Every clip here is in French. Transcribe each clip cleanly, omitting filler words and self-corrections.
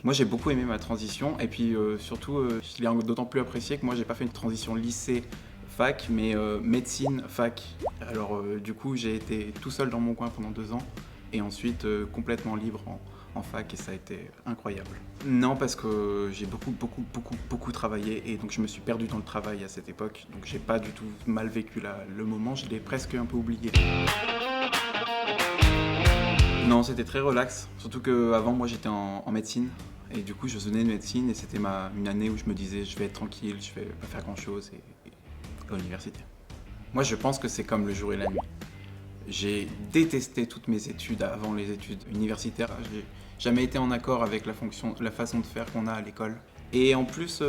Moi j'ai beaucoup aimé ma transition et puis surtout je l'ai d'autant plus apprécié que moi j'ai pas fait une transition lycée fac mais médecine fac. Alors du coup j'ai été tout seul dans mon coin pendant 2 ans et ensuite complètement libre en fac et ça a été incroyable. Non parce que j'ai beaucoup travaillé et donc je me suis perdu dans le travail à cette époque donc j'ai pas du tout mal vécu le moment, je l'ai presque un peu oublié. Non, c'était très relax, surtout qu'avant moi j'étais en médecine et du coup je venais de médecine et c'était une année où je me disais je vais être tranquille, je vais pas faire grand chose et à l'université. Moi je pense que c'est comme le jour et la nuit. J'ai détesté toutes mes études avant les études universitaires, j'ai jamais été en accord avec la façon de faire qu'on a à l'école. Et en plus,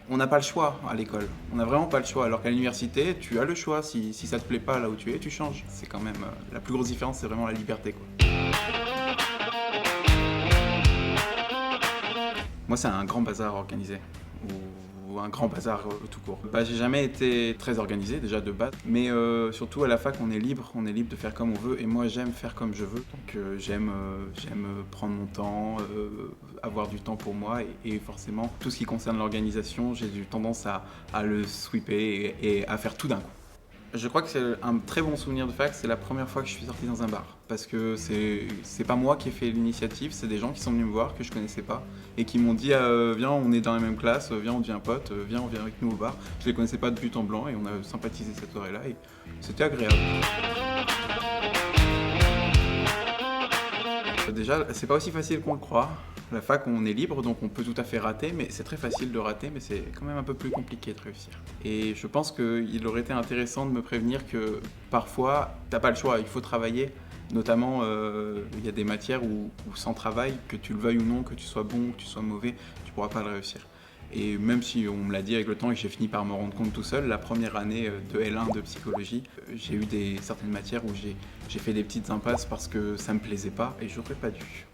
on n'a pas le choix à l'école, on n'a vraiment pas le choix, alors qu'à l'université tu as le choix, si ça te plaît pas là où tu es, tu changes. C'est quand même, la plus grosse différence c'est vraiment la liberté quoi. Moi, c'est un grand bazar organisé, ou un grand bazar tout court. J'ai jamais été très organisé déjà de base, mais surtout à la fac, on est libre de faire comme on veut, et moi j'aime faire comme je veux. Donc j'aime prendre mon temps, avoir du temps pour moi, et forcément, tout ce qui concerne l'organisation, j'ai eu tendance à le sweeper et à faire tout d'un coup. Je crois que c'est un très bon souvenir de fac, c'est la première fois que je suis sorti dans un bar. Parce que c'est pas moi qui ai fait l'initiative, c'est des gens qui sont venus me voir, que je connaissais pas, et qui m'ont dit viens, on est dans la même classe, viens, on devient pote, viens, on vient avec nous au bar. Je les connaissais pas de but en blanc et on a sympathisé cette soirée-là et c'était agréable. Déjà, c'est pas aussi facile qu'on le croit. La fac, on est libre, donc on peut tout à fait rater, mais c'est très facile de rater, mais c'est quand même un peu plus compliqué de réussir. Et je pense qu'il aurait été intéressant de me prévenir que parfois, t'as pas le choix, il faut travailler. Notamment, il y a des matières où sans travail, que tu le veuilles ou non, que tu sois bon, que tu sois mauvais, tu pourras pas le réussir. Et même si on me l'a dit avec le temps et que j'ai fini par me rendre compte tout seul, la première année de L1 de psychologie, j'ai eu certaines matières où j'ai fait des petites impasses parce que ça me plaisait pas et j'aurais pas dû.